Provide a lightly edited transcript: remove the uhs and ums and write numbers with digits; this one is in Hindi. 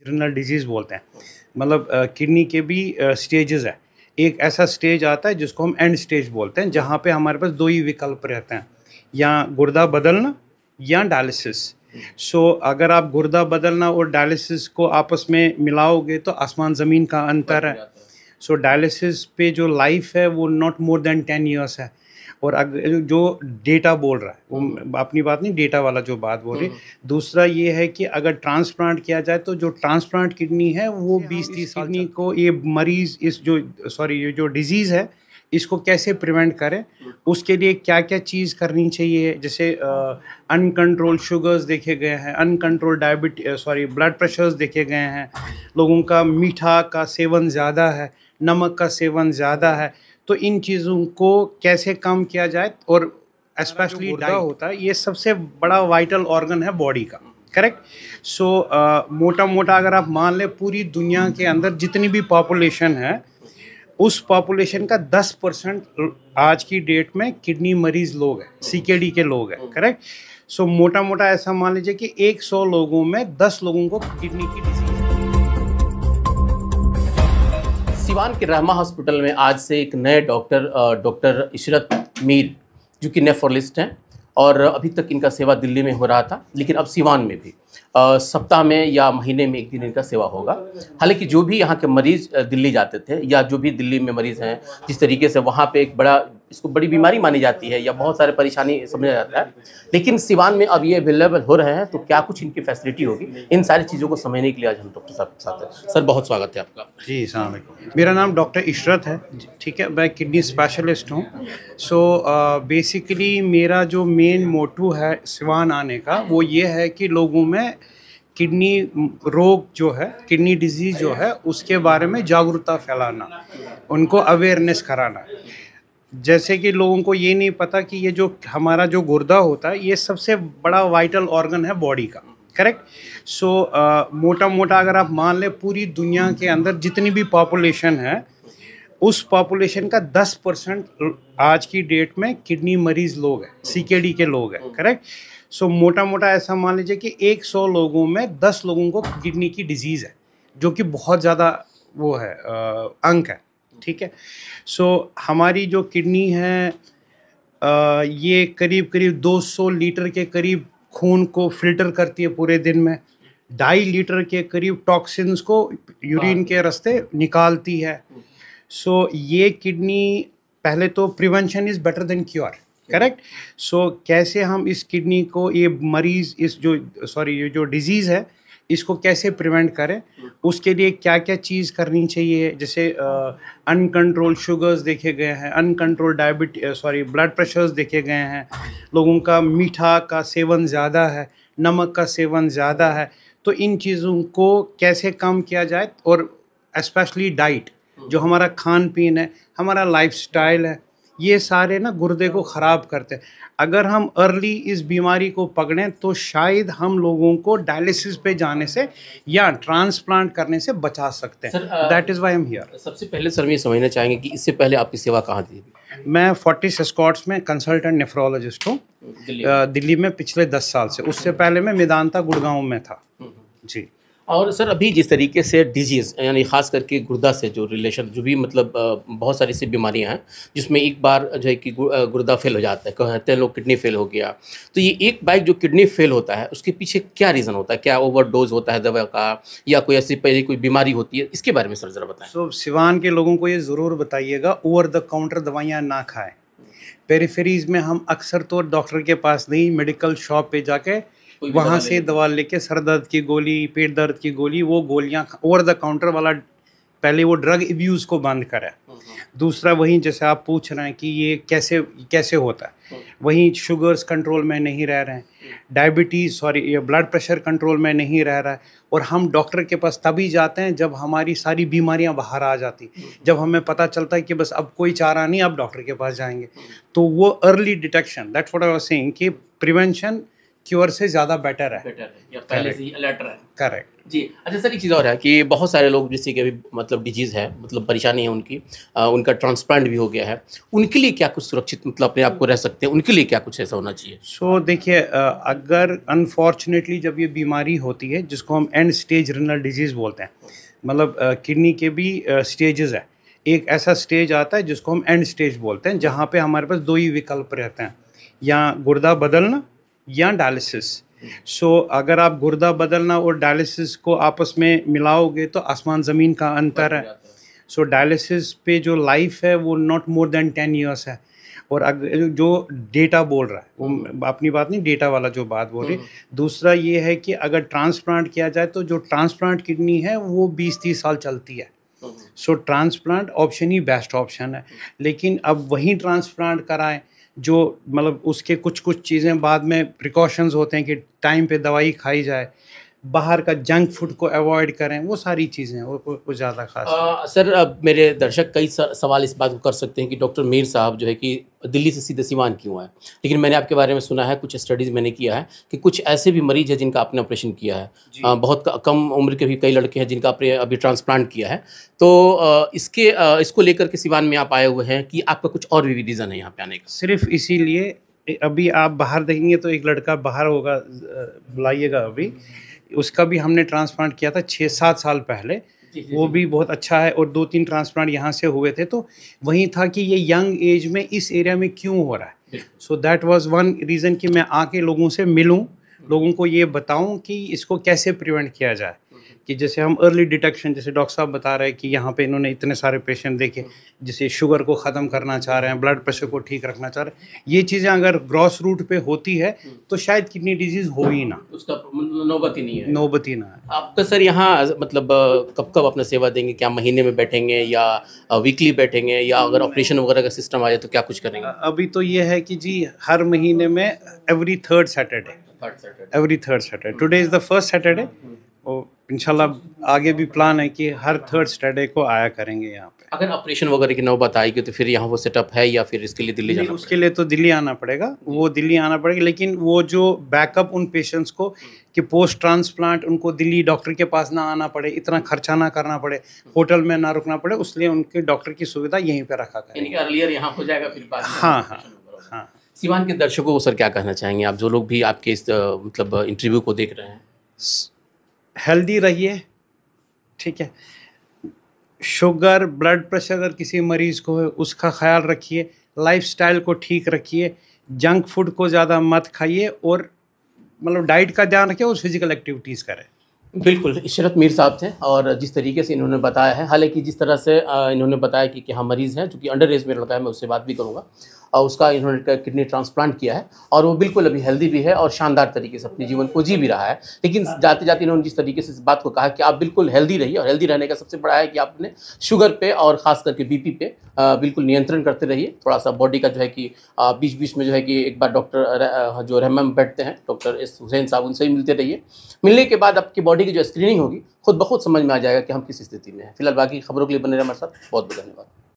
जनरल डिजीज़ बोलते हैं। मतलब किडनी के भी स्टेजेस है। एक ऐसा स्टेज आता है जिसको हम एंड स्टेज बोलते हैं, जहाँ पे हमारे पास 2 ही विकल्प रहते हैं, या गुर्दा बदलना या डायलिसिस। सो अगर आप गुर्दा बदलना और डायलिसिस को आपस में मिलाओगे तो आसमान ज़मीन का अंतर है। सो डायलिसिस पे जो लाइफ है वो नॉट मोर देन 10 इयर्स है। और अगर जो डेटा बोल रहा है वो अपनी बात नहीं, डेटा वाला जो बात बोल रही है। दूसरा ये है कि अगर ट्रांसप्लांट किया जाए तो जो ट्रांसप्लांट किडनी है वो 20-30 साल किडनी को ये मरीज़ ये जो डिजीज़ है इसको कैसे प्रिवेंट करें, उसके लिए क्या-क्या चीज़ करनी चाहिए। जैसे अनकंट्रोल शुगर्स देखे गए हैं, अनकंट्रोल ब्लड प्रेशर्स देखे गए हैं, लोगों का मीठा का सेवन ज़्यादा है, नमक का सेवन ज़्यादा है। तो इन चीज़ों को कैसे कम किया जाए, और स्पेशली गुर्दा होता है ये सबसे बड़ा वाइटल ऑर्गन है बॉडी का, करेक्ट। सो मोटा-मोटा अगर आप मान लें पूरी दुनिया के अंदर जितनी भी पॉपुलेशन है उस पॉपुलेशन का 10% आज की डेट में किडनी मरीज लोग हैं, सीकेडी के लोग हैं, करेक्ट। सो मोटा-मोटा ऐसा मान लीजिए कि 100 लोगों में 10 लोगों को किडनी की डिजीज है। सिवान के रहमा हॉस्पिटल में आज से एक नए डॉक्टर इशरत मीर, जो कि नेफ्रोलिस्ट हैं और अभी तक इनका सेवा दिल्ली में हो रहा था, लेकिन अब सिवान में भी सप्ताह में या महीने में एक दिन इनका सेवा होगा। हालांकि जो भी यहाँ के मरीज़ दिल्ली जाते थे या जो भी दिल्ली में मरीज़ हैं, जिस तरीके से वहाँ पे एक इसको बड़ी बीमारी मानी जाती है या बहुत सारे परेशानी समझा जाता है, लेकिन सिवान में अब ये अवेलेबल हो रहे हैं, तो क्या कुछ इनकी फैसिलिटी होगी, इन सारी चीज़ों को समझने के लिए आज हम डॉक्टर साहब के साथ हैं। सर, बहुत स्वागत है आपका। जी, अस्सलाम वालेकुम। मेरा नाम डॉक्टर इशरत है, ठीक है। मैं किडनी स्पेशलिस्ट हूँ। सो बेसिकली मेरा जो मेन मोटो है सिवान आने का वो ये है कि लोगों में किडनी रोग जो है, किडनी डिजीज़ जो है, उसके बारे में जागरूकता फैलाना, उनको अवेयरनेस कराना। जैसे कि लोगों को ये नहीं पता कि ये जो हमारा जो गुर्दा होता है ये सबसे बड़ा वाइटल ऑर्गन है बॉडी का, करेक्ट। सो मोटा-मोटा अगर आप मान लें पूरी दुनिया के अंदर जितनी भी पॉपुलेशन है उस पॉपुलेशन का 10% आज की डेट में किडनी मरीज लोग हैं, सीकेडी के लोग हैं, करेक्ट। सो मोटा-मोटा ऐसा मान लीजिए कि 100 लोगों में 10 लोगों को किडनी की डिजीज़ है, जो कि बहुत ज़्यादा वो है अंक है, ठीक है। सो हमारी जो किडनी है ये करीब 200 लीटर के करीब खून को फिल्टर करती है पूरे दिन में, 2.5 लीटर के करीब टॉक्सिन्स को यूरिन के रास्ते निकालती है। सो ये किडनी, पहले तो prevention is better than cure, correct. So कैसे हम इस किडनी को ये मरीज़ ये जो डिजीज़ है इसको कैसे प्रिवेंट करें, उसके लिए क्या-क्या चीज़ करनी चाहिए। जैसे अनकंट्रोल शुगर्स देखे गए हैं, अनकंट्रोल ब्लड प्रेशर्स देखे गए हैं, लोगों का मीठा का सेवन ज़्यादा है, नमक का सेवन ज़्यादा है। तो इन चीज़ों को कैसे कम किया जाए, और स्पेशली डाइट, जो हमारा खान पीन है, हमारा लाइफस्टाइल है, ये सारे ना गुर्दे को ख़राब करते हैं। अगर हम अर्ली इस बीमारी को पकड़ें तो शायद हम लोगों को डायलिसिस पे जाने से या ट्रांसप्लांट करने से बचा सकते हैं। That is why I am here. सबसे पहले सर ये समझना चाहेंगे कि इससे पहले आपकी सेवा कहाँ थी? मैं फोर्टिस एस्कॉर्ट्स में कंसल्टेंट नेफ्रोलॉजिस्ट हूँ दिल्ली में पिछले 10 साल से। उससे पहले मैं मेदांता गुड़गांव में था। जी। और सर, अभी जिस तरीके से डिजीज़ यानी ख़ास करके गुर्दा से जो रिलेशन, जो भी मतलब बहुत सारी सी बीमारियां हैं जिसमें एक बार जो है कि गुर्दा फेल हो जाता है, कहते हैं लोग किडनी फेल हो गया, तो ये एक बार जो किडनी फेल होता है उसके पीछे क्या रीज़न होता है? क्या ओवरडोज होता है दवा का, या कोई ऐसी पहले कोई बीमारी होती है? इसके बारे में सर ज़रा बताएं। सो सिवान के लोगों को ये ज़रूर बताइएगा, ओवर द काउंटर दवाइयाँ ना खाएँ। पेरिफेरीज़ में हम अक्सर तो डॉक्टर के पास नहीं, मेडिकल शॉप पे जाके वहाँ से दवा लेके सर दर्द की गोली, पेट दर्द की गोली, वो गोलियाँ ओवर द काउंटर वाला, पहले वो ड्रग अब्यूज़ को बंद करें। दूसरा वहीं जैसे आप पूछ रहे हैं कि ये कैसे होता है, वहीं शुगर्स कंट्रोल में नहीं रह रहे हैं, ये ब्लड प्रेशर कंट्रोल में नहीं रह रहा है, और हम डॉक्टर के पास तभी जाते हैं जब हमारी सारी बीमारियां बाहर आ जाती, जब हमें पता चलता है कि बस अब कोई चारा नहीं, अब डॉक्टर के पास जाएंगे। तो वो early detection, that's what I was saying कि प्रिवेंशन क्योर से ज़्यादा बेटर है। बेटर है या पहले से ही अलर्ट रहे। करेक्ट। जी। अच्छा सर, एक चीज़ और है कि बहुत सारे लोग जैसे कि अभी मतलब डिजीज़ है, मतलब परेशानी है उनकी, उनका ट्रांसप्लांट भी हो गया है, उनके लिए क्या कुछ सुरक्षित मतलब अपने आप को रह सकते हैं, उनके लिए क्या कुछ ऐसा होना चाहिए? सो देखिए, अगर अनफॉर्चुनेटली जब ये बीमारी होती है जिसको हम एंड स्टेज रिनल डिजीज़ बोलते हैं, मतलब किडनी के भी स्टेजेस है। एक ऐसा स्टेज आता है जिसको हम एंड स्टेज बोलते हैं, जहाँ पे हमारे पास दो ही विकल्प रहते हैं, या गुर्दा बदलना या डायलिसिस। सो अगर आप गुर्दा बदलना और डायलिसिस को आपस में मिलाओगे तो आसमान ज़मीन का अंतर है। सो डायलिसिस पे जो लाइफ है वो नॉट मोर देन 10 ईयर्स है। और अगर जो डेटा बोल रहा है वो अपनी बात नहीं, डेटा वाला जो बात बोल रही है। दूसरा ये है कि अगर ट्रांसप्लांट किया जाए तो जो ट्रांसप्लांट किडनी है वो 20-30 साल चलती है। सो ट्रांसप्लांट ऑप्शन ही बेस्ट ऑप्शन है। लेकिन अब वहीं ट्रांसप्लांट कराएं जो मतलब उसके कुछ कुछ चीज़ें बाद में प्रिकॉशंस होते हैं कि टाइम पे दवाई खाई जाए, बाहर का जंक फूड को अवॉइड करें, वो सारी चीज़ें हैं, वो ज़्यादा खास। सर, अब मेरे दर्शक कई सवाल इस बात को कर सकते हैं कि डॉक्टर मीर साहब जो है कि दिल्ली से सीधे सिवान क्यों आए, लेकिन मैंने आपके बारे में सुना है, कुछ स्टडीज़ मैंने किया है कि कुछ ऐसे भी मरीज हैं जिनका आपने ऑपरेशन किया है। बहुत कम उम्र के भी कई लड़के हैं जिनका आपने अभी ट्रांसप्लांट किया है। तो इसको लेकर के सिवान में आप आए हुए हैं कि आपका कुछ और भी रीज़न है यहाँ पे आने का? सिर्फ इसीलिए, अभी आप बाहर देखेंगे तो एक लड़का बाहर होगा, बुलाइएगा अभी, उसका भी हमने ट्रांसप्लांट किया था 6-7 साल पहले। वो भी बहुत अच्छा है और 2-3 ट्रांसप्लांट यहाँ से हुए थे। तो वही था कि ये यंग एज में इस एरिया में क्यों हो रहा है। So that was one reason कि मैं आके लोगों से मिलूं, लोगों को ये बताऊं कि इसको कैसे प्रिवेंट किया जाए। कि जैसे हम अर्ली डिटेक्शन, जैसे डॉक्टर साहब बता रहे हैं कि यहाँ पे इन्होंने इतने सारे पेशेंट देखे, जैसे शुगर को ख़त्म करना चाह रहे हैं, ब्लड प्रेशर को ठीक रखना चाह रहे हैं, ये चीज़ें अगर ग्रॉस रूट पे होती है तो शायद किडनी डिजीज़ हो ही ना, उसका नौबत ही नहीं है। नौबत ही ना है। आपका सर यहाँ मतलब कब कब अपना सेवा देंगे? क्या महीने में बैठेंगे या वीकली बैठेंगे, या अगर ऑपरेशन वगैरह का सिस्टम आ जाए तो क्या कुछ करेंगे? अभी तो ये है कि जी हर महीने में every third Saturday, every third Saturday. Today is the first Saturday, और इंशाल्लाह आगे भी प्लान है कि हर थर्ड सैटरडे को आया करेंगे यहाँ पे। अगर ऑपरेशन वगैरह की नौबत आएगी तो फिर यहाँ वो सेटअप है या फिर इसके लिए दिल्ली जाना उसके लिए तो दिल्ली आना पड़ेगा, वो दिल्ली आना पड़ेगा। लेकिन वो जो बैकअप उन पेशेंट्स को कि पोस्ट ट्रांसप्लांट उनको दिल्ली डॉक्टर के पास ना आना पड़े, इतना खर्चा ना करना पड़े, होटल में ना रुकना पड़े, उसलिए उनके डॉक्टर की सुविधा यहीं पे रखा करें। यानी कि अर्लियर यहाँ हो जाएगा फिर बाद में। हाँ हाँ हाँ। सिवान के दर्शकों को सर क्या कहना चाहेंगे आप, जो लोग भी आपके इस मतलब इंटरव्यू को देख रहे हैं? हेल्दी रहिए, ठीक है। शुगर ब्लड प्रेशर अगर किसी मरीज़ को है उसका ख्याल रखिए, लाइफस्टाइल को ठीक रखिए, जंक फूड को ज़्यादा मत खाइए, और मतलब डाइट का ध्यान रखिए और फिजिकल एक्टिविटीज़ करें। बिल्कुल, इशरत मीर साहब थे, और जिस तरीके से इन्होंने बताया है, हालांकि जिस तरह से इन्होंने बताया कि हाँ मरीज़ हैं, चूँकि अंडर एज में लड़का है, मैं उससे बात भी करूँगा, और उसका इन्होंने किडनी ट्रांसप्लांट किया है और वो बिल्कुल अभी हेल्दी भी है और शानदार तरीके से अपने जीवन को जी भी रहा है। लेकिन जाते जाते इन्होंने जिस तरीके से इस बात को कहा कि आप बिल्कुल हेल्दी रहिए, और हेल्दी रहने का सबसे बड़ा है कि आपने शुगर पे और ख़ास करके बीपी पे बिल्कुल नियंत्रण करते रहिए। थोड़ा सा बॉडी का जो है कि बीच बीच में जो है कि एक बार डॉक्टर जो रहमा में बैठते हैं, डॉक्टर एस हुसैन साहब, उनसे ही मिलते रहिए। मिलने के बाद आपकी बॉडी की जो स्क्रीनिंग होगी खुद ब खुद समझ में आ जाएगा कि हम किस स्थिति में हैं। फिलहाल बाकी खबरों के लिए बने रहे हमारे साथ। बहुत बहुत धन्यवाद।